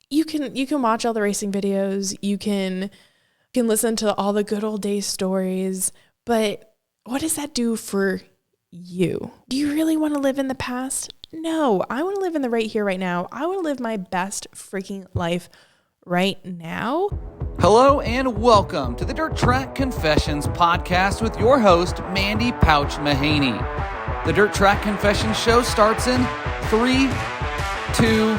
you can watch all the racing videos, you can listen to all the good old days stories, but what does that do for you? Do you really want to live in the past? No, I want to live in the right here, right now. I want to live my best freaking life right now. Hello and welcome to the Dirt Track Confessions podcast with your host, Mandee Pauch Mahaney. The Dirt Track Confessions show starts in 3, 2,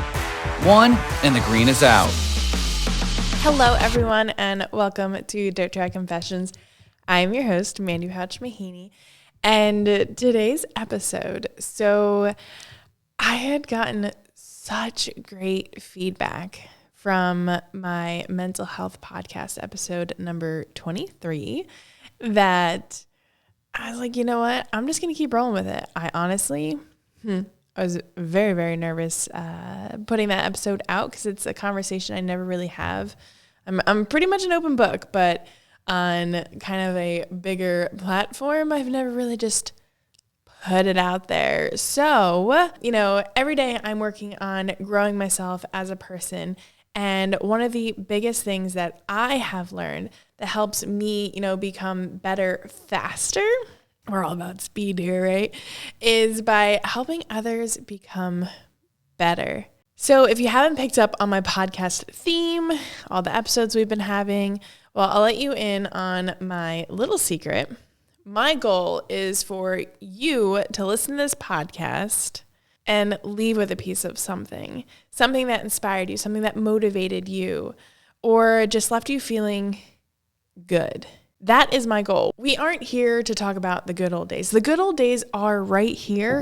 1, and the green is out. Hello, everyone, and welcome to Dirt Track Confessions. I'm your host, Mandee Pauch Mahaney, and today's episode. So I had gotten such great feedback from my mental health podcast episode number 23 that I was like, you know what? I'm just going to keep rolling with it. I honestly, I was very, very nervous putting that episode out because it's a conversation I never really have. I'm pretty much an open book, but on kind of a bigger platform, I've never really just put it out there. So, every day I'm working on growing myself as a person. And one of the biggest things that I have learned that helps me, become better faster, we're all about speed here, right, is by helping others become better. So if you haven't picked up on my podcast theme, all the episodes we've been having, well, I'll let you in on my little secret. My goal is for you to listen to this podcast and leave with a piece of something that inspired you, something that motivated you, or just left you feeling good. That is my goal. We aren't here to talk about the good old days. The good old days are right here,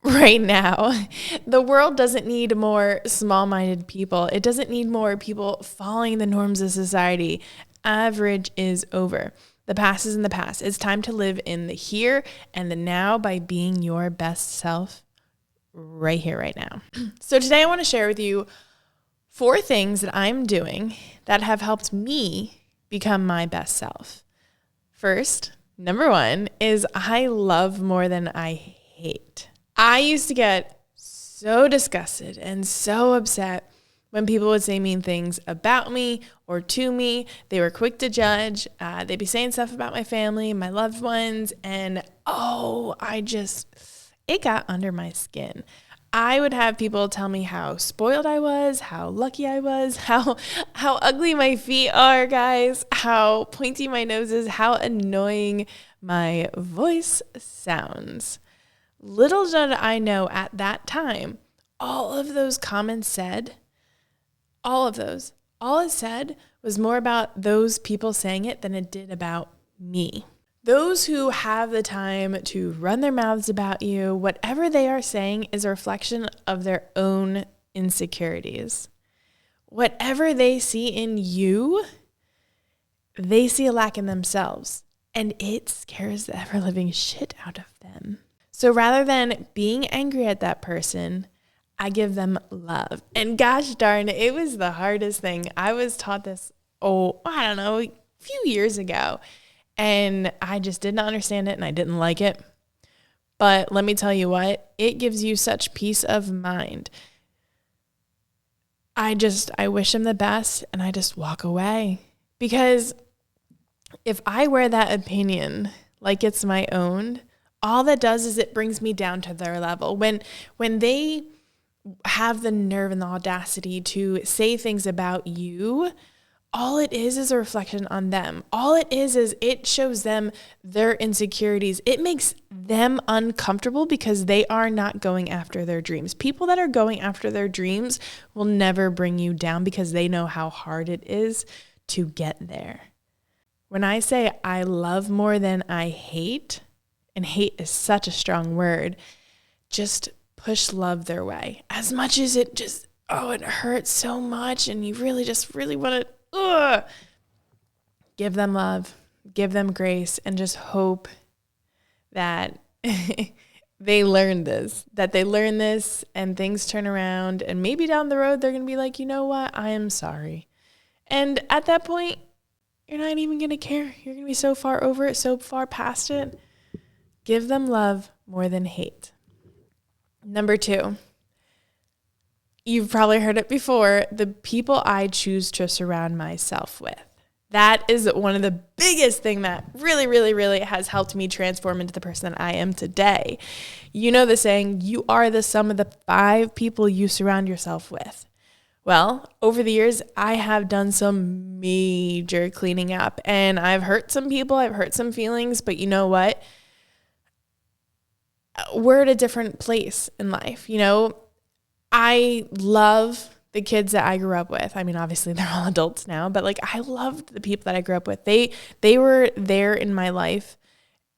right now. The world doesn't need more small-minded people. It doesn't need more people following the norms of society. Average is over. The past is in the past. It's time to live in the here and the now by being your best self right here, right now. So today I want to share with you 4 things that I'm doing that have helped me become my best self. First, number 1 is I love more than I hate. I used to get so disgusted and so upset when people would say mean things about me or to me. They were quick to judge. They'd be saying stuff about my family, my loved ones, and it got under my skin. I would have people tell me how spoiled I was, how lucky I was, how ugly my feet are, guys, how pointy my nose is, how annoying my voice sounds. Little did I know at that time, all of those comments said, all it said was more about those people saying it than it did about me. Those who have the time to run their mouths about you, whatever they are saying is a reflection of their own insecurities. Whatever they see in you, they see a lack in themselves, and it scares the ever-living shit out of them. So rather than being angry at that person, I give them love. And gosh darn, it was the hardest thing. I was taught this, a few years ago. And I just did not understand it and I didn't like it. But let me tell you what, it gives you such peace of mind. I wish them the best and I just walk away. Because if I wear that opinion like it's my own, all that does is it brings me down to their level. When they have the nerve and the audacity to say things about you, all it is a reflection on them. All it is it shows them their insecurities. It makes them uncomfortable because they are not going after their dreams. People that are going after their dreams will never bring you down because they know how hard it is to get there. When I say I love more than I hate, and hate is such a strong word, just push love their way. As much as it hurts so much and you really want to give them love, give them grace, and just hope that they learn this and things turn around, and maybe down the road they're going to be like, you know what, I am sorry. And at that point, you're not even going to care. You're going to be so far over it, so far past it. Give them love more than hate. Number 2, you've probably heard it before, the people I choose to surround myself with. That is one of the biggest thing that really, really, really has helped me transform into the person that I am today. You know the saying, you are the sum of the 5 people you surround yourself with. Well, over the years, I have done some major cleaning up, and I've hurt some people, I've hurt some feelings, but you know what? We're at a different place in life. You know, I love the kids that I grew up with. I mean, obviously they're all adults now, but like I loved the people that I grew up with. They were there in my life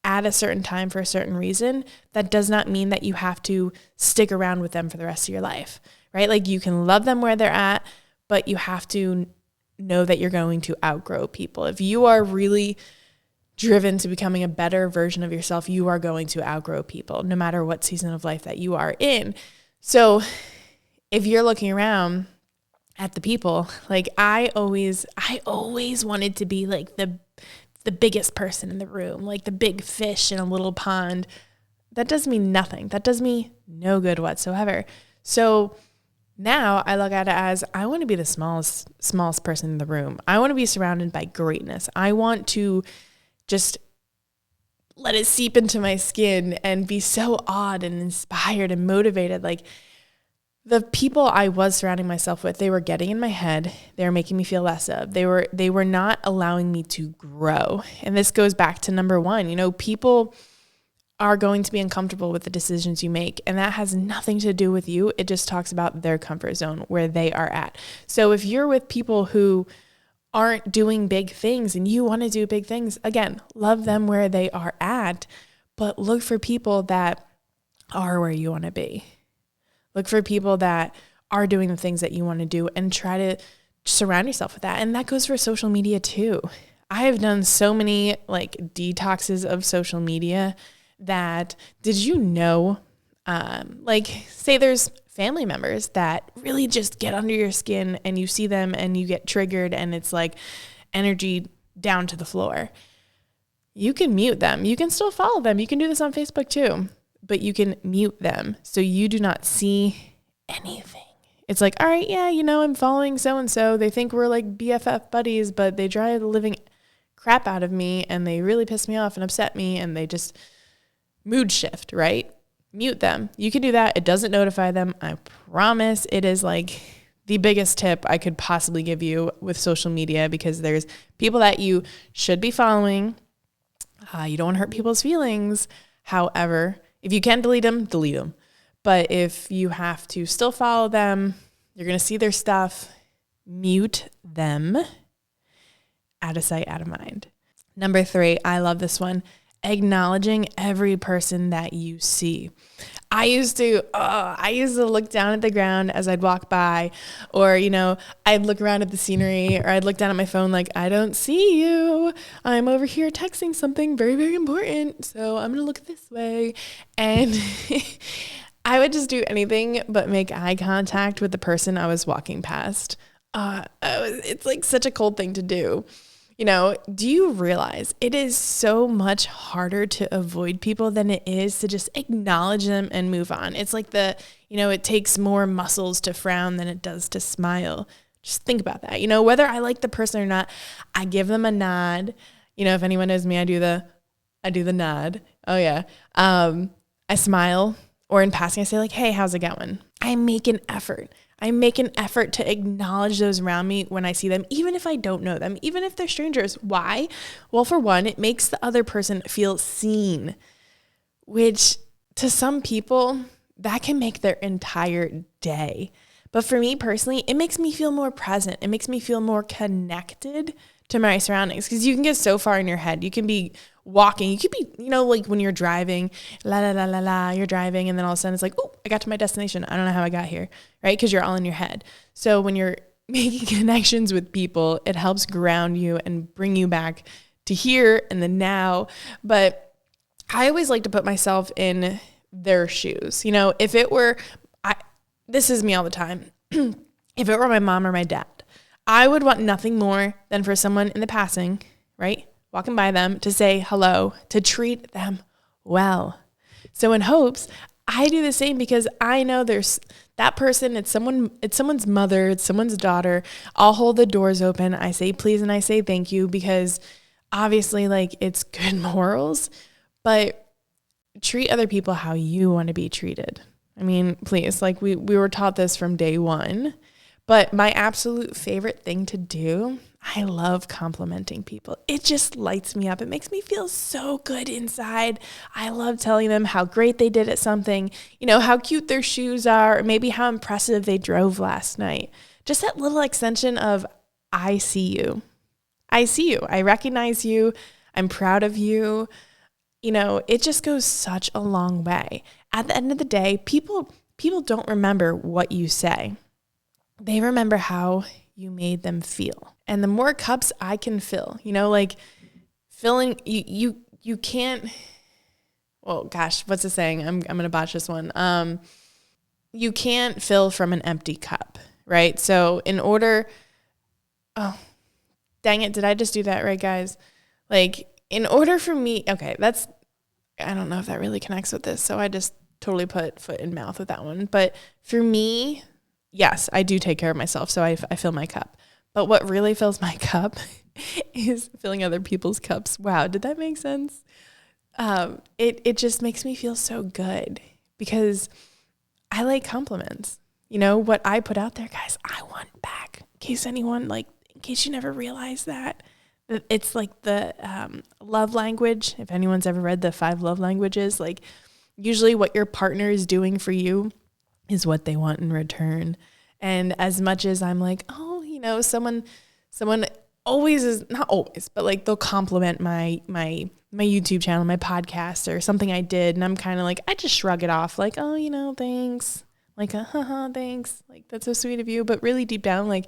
at a certain time for a certain reason. That does not mean that you have to stick around with them for the rest of your life, right? Like you can love them where they're at, but you have to know that you're going to outgrow people. If you are really driven to becoming a better version of yourself, you are going to outgrow people, no matter what season of life that you are in. So if you're looking around at the people, like I always wanted to be like the biggest person in the room, like the big fish in a little pond. That does me nothing. That does me no good whatsoever. So now I look at it as I want to be the smallest person in the room. I want to be surrounded by greatness. I want to just let it seep into my skin and be so awed and inspired and motivated. Like the people I was surrounding myself with, they were getting in my head. They were making me feel less of. They were not allowing me to grow. And this goes back to number 1. You know, people are going to be uncomfortable with the decisions you make. And that has nothing to do with you. It just talks about their comfort zone, where they are at. So if you're with people who aren't doing big things and you want to do big things, again, love them where they are at, but look for people that are where you want to be. Look for people that are doing the things that you want to do and try to surround yourself with that. And that goes for social media too. I have done so many like detoxes of social media that, did you know, like say there's family members that really just get under your skin and you see them and you get triggered and it's like energy down to the floor. You can mute them. You can still follow them. You can do this on Facebook too, but you can mute them so you do not see anything. It's like, all right, yeah, you know, I'm following so-and-so. They think we're like BFF buddies, but they drive the living crap out of me and they really piss me off and upset me and they just mood shift, right? Mute them. You can do that. It doesn't notify them. I promise. It is like the biggest tip I could possibly give you with social media, because there's people that you should be following. You don't want to hurt people's feelings. However, if you can delete them, delete them. But if you have to still follow them, you're going to see their stuff, mute them. Out of sight, out of mind. Number 3, I love this one. Acknowledging every person that you see. I used to look down at the ground as I'd walk by, or, you know, I'd look around at the scenery, or I'd look down at my phone like, I don't see you. I'm over here texting something very, very important. So I'm going to look this way. And I would just do anything but make eye contact with the person I was walking past. It's like such a cold thing to do. You know, do you realize it is so much harder to avoid people than it is to just acknowledge them and move on? It's like it takes more muscles to frown than it does to smile. Just think about that. You know, whether I like the person or not, I give them a nod. You know, if anyone knows me, I do the nod. Oh yeah. I smile, or in passing, I say like, hey, how's it going? I make an effort to acknowledge those around me when I see them, even if I don't know them, even if they're strangers. Why? Well, for one, it makes the other person feel seen, which to some people, that can make their entire day. But for me personally, it makes me feel more present. It makes me feel more connected to my surroundings, because you can get so far in your head. You can be walking. You could be, you know, like when you're driving, you're driving, and then all of a sudden it's like, oh, I got to my destination. I don't know how I got here, right? Because you're all in your head. So when you're making connections with people, it helps ground you and bring you back to here and the now. But I always like to put myself in their shoes. You know, if it were, this is me all the time. If it were my mom or my dad, I would want nothing more than for someone in the passing, right, walking by them, to say hello, to treat them well. So in hopes, I do the same, because I know there's That person, it's someone's mother, it's someone's daughter. I'll hold the doors open. I say please and I say thank you because obviously like it's good morals, but treat other people how you want to be treated. I mean, please, like we were taught this from day one, but my absolute favorite thing to do, I love complimenting people. It just lights me up. It makes me feel so good inside. I love telling them how great they did at something, how cute their shoes are, or maybe how impressive they drove last night. Just that little extension of, I see you. I see you. I recognize you. I'm proud of you. It just goes such a long way. At the end of the day, people don't remember what you say. They remember how you made them feel. And the more cups I can fill, like filling, you can't, well, gosh, what's the saying? I'm going to botch this one. You can't fill from an empty cup, right? So dang it. Did I just do that right, guys? Like in order for me, okay, I don't know if that really connects with this. So I just totally put foot in mouth with that one. But for me, yes, I do take care of myself. So I fill my cup. But what really fills my cup is filling other people's cups. Wow, did that make sense? It just makes me feel so good because I like compliments. What I put out there, guys, I want back. In case you never realized that. It's like the love language. If anyone's ever read the 5 love languages, like usually what your partner is doing for you is what they want in return. And as much as I'm like, someone always is, not always, but like they'll compliment my YouTube channel, my podcast or something I did. And I'm kind of like, I just shrug it off like, oh, thanks. Like, thanks. Like, that's so sweet of you. But really deep down, like,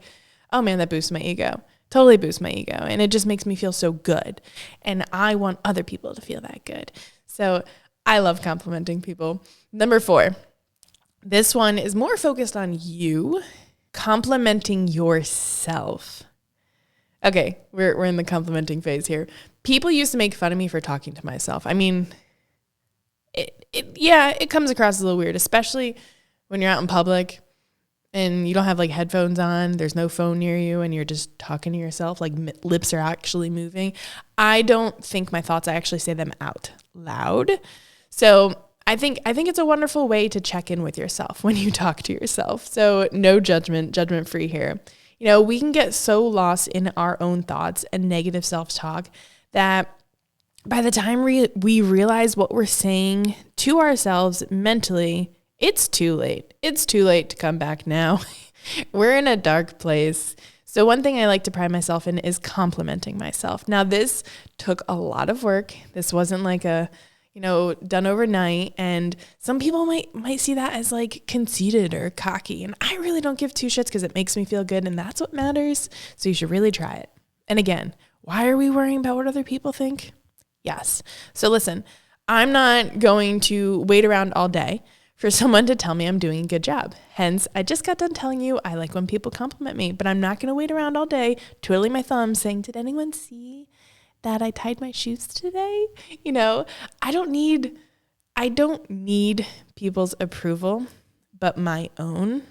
oh man, that boosts my ego. Totally boosts my ego. And it just makes me feel so good. And I want other people to feel that good. So I love complimenting people. Number 4, this one is more focused on you, complimenting yourself. Okay, we're in the complimenting phase here. People used to make fun of me for talking to myself. I mean, it comes across a little weird, especially when you're out in public and you don't have like headphones on, there's no phone near you and you're just talking to yourself, like lips are actually moving. I don't think my thoughts, I actually say them out loud. So I think it's a wonderful way to check in with yourself when you talk to yourself. So no judgment free here. We can get so lost in our own thoughts and negative self-talk that by the time we realize what we're saying to ourselves mentally, it's too late. It's too late to come back now. We're in a dark place. So one thing I like to pride myself in is complimenting myself. Now, this took a lot of work. This wasn't like done overnight. And some people might see that as like conceited or cocky. And I really don't give 2 shits because it makes me feel good. And that's what matters. So you should really try it. And again, why are we worrying about what other people think? Yes. So listen, I'm not going to wait around all day for someone to tell me I'm doing a good job. Hence, I just got done telling you I like when people compliment me, but I'm not going to wait around all day twiddling my thumbs saying, did anyone see that I tied my shoes today? I don't need people's approval, but my own.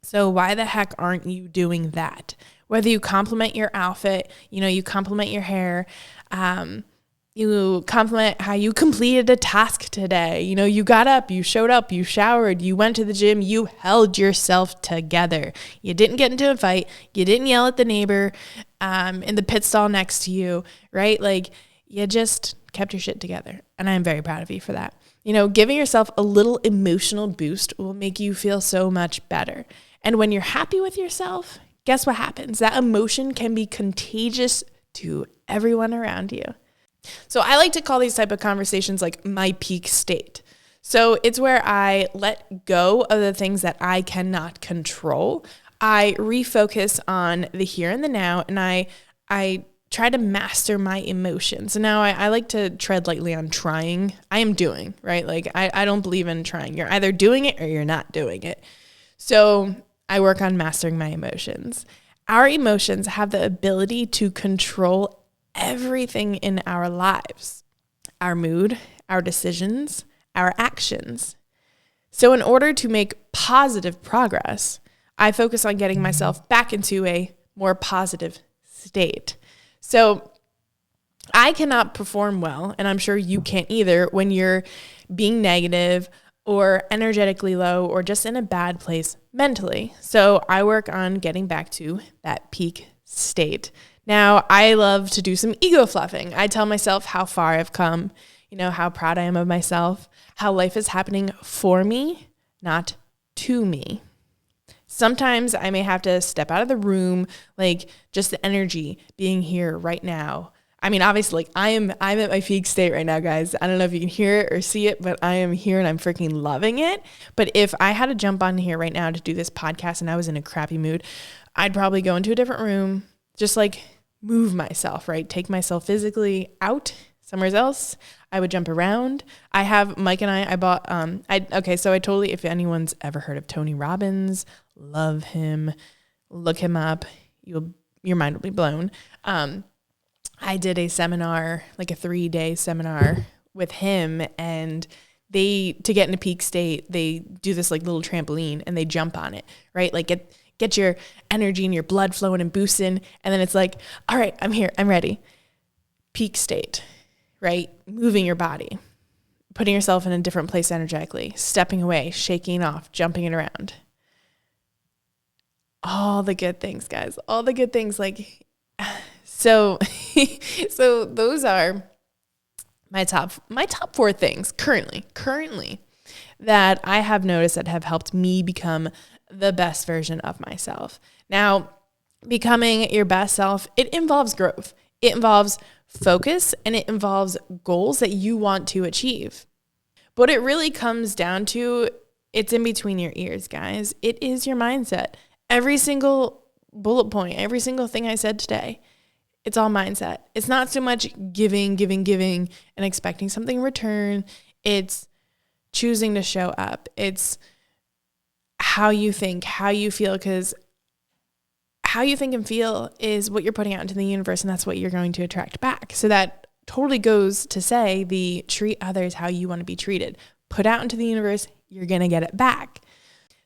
So why the heck aren't you doing that? Whether you compliment your outfit, you compliment your hair, you compliment how you completed a task today. You got up, you showed up, you showered, you went to the gym, you held yourself together. You didn't get into a fight. You didn't yell at the neighbor in the pit stall next to you, right? Like you just kept your shit together. And I'm very proud of you for that. Giving yourself a little emotional boost will make you feel so much better. And when you're happy with yourself, guess what happens? That emotion can be contagious to everyone around you. So I like to call these type of conversations like my peak state. So it's where I let go of the things that I cannot control. I refocus on the here and the now, and I try to master my emotions. And now I like to tread lightly on trying. I am doing, right? Like I don't believe in trying. You're either doing it or you're not doing it. So I work on mastering my emotions. Our emotions have the ability to control everything in our lives, our mood, our decisions, our actions. So in order to make positive progress, I focus on getting myself back into a more positive state. So I cannot perform well, and I'm sure you can't either, when you're being negative or energetically low or just in a bad place mentally. So I work on getting back to that peak state. Now, I love to do some ego fluffing. I tell myself how far I've come, how proud I am of myself, how life is happening for me, not to me. Sometimes I may have to step out of the room, like just the energy being here right now. I mean, obviously, I'm at my peak state right now, guys. I don't know if you can hear it or see it, but I am here and I'm freaking loving it. But if I had to jump on here right now to do this podcast and I was in a crappy mood, I'd probably go into a different room, just like move myself, right? Take myself physically out somewhere else. I would jump around. I have Mike and I bought, so I totally, if anyone's ever heard of Tony Robbins, love him, look him up. Your mind will be blown. I did a seminar, like a 3-day seminar with him, and to get in a peak state, they do this like little trampoline and they jump on it, right? Like get your energy and your blood flowing and boosting. And then it's like, all right, I'm here, I'm ready. Peak state, right? Moving your body, putting yourself in a different place energetically, stepping away, shaking off, jumping it around. All the good things, guys, all the good things. So those are my top 4 things currently that I have noticed that have helped me become the best version of myself. Now, becoming your best self, it involves growth. It involves focus, and it involves goals that you want to achieve. But it really comes down to, it's in between your ears, guys. It is your mindset. Every single bullet point, every single thing I said today, it's all mindset. It's not so much giving, and expecting something in return. It's choosing to show up. It's how you think, how you feel, because how you think and feel is what you're putting out into the universe, and that's what you're going to attract back. So that totally goes to say the treat others how you want to be treated. Put out into the universe, you're going to get it back.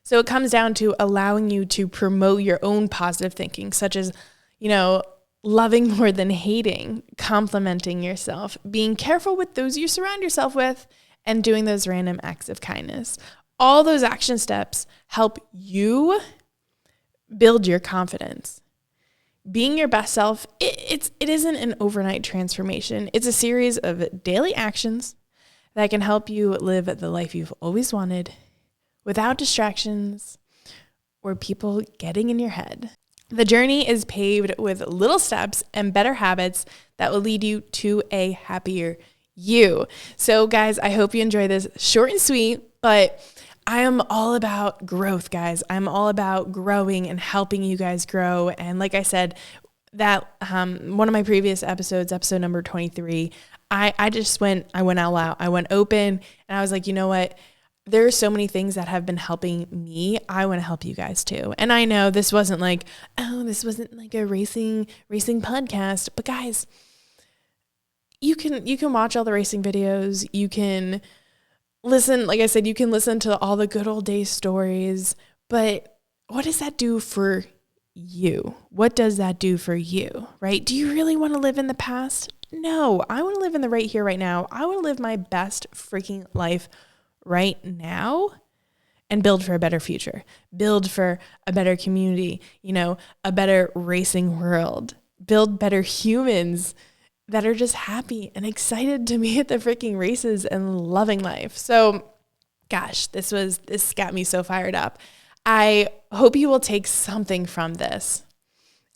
So it comes down to allowing you to promote your own positive thinking, such as, loving more than hating, complimenting yourself, being careful with those you surround yourself with, and doing those random acts of kindness. All those action steps help you build your confidence. Being your best self, it isn't an overnight transformation. It's a series of daily actions that can help you live the life you've always wanted without distractions or people getting in your head. The journey is paved with little steps and better habits that will lead you to a happier you. So guys, I hope you enjoy this short and sweet, but I am all about growth, guys. I'm all about growing and helping you guys grow. And like I said, that one of my previous episodes, episode number 23, I went all out. I went open, and I was like, you know what? There are so many things that have been helping me. I want to help you guys too. And I know this wasn't like a racing podcast, but guys, you can watch all the racing videos. You can listen, like I said, you can listen to all the good old days stories, but what does that do for you? What does that do for you, right? Do you really want to live in the past? No, I want to live in the right here, right now. I want to live my best freaking life right now and build for a better future, build for a better community, a better racing world, build better humans that are just happy and excited to be at the freaking races and loving life. So gosh, this got me so fired up. I hope you will take something from this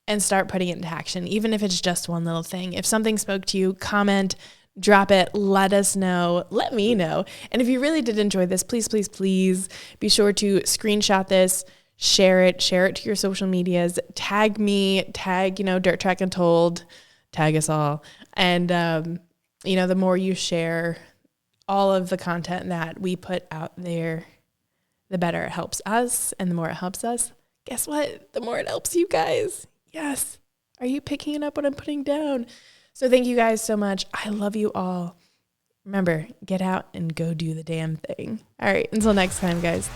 and start putting it into action, even if it's just one little thing. If something spoke to you, comment, drop it, let us know, let me know. And if you really did enjoy this, please, please, please be sure to screenshot this, share it to your social medias, tag me, tag, Dirt Track Untold, tag us all. And, the more you share all of the content that we put out there, the better it helps us. And the more it helps us, guess what? The more it helps you guys. Yes. Are you picking up what I'm putting down? So thank you guys so much. I love you all. remember, get out and go do the damn thing. All right. Until next time, guys.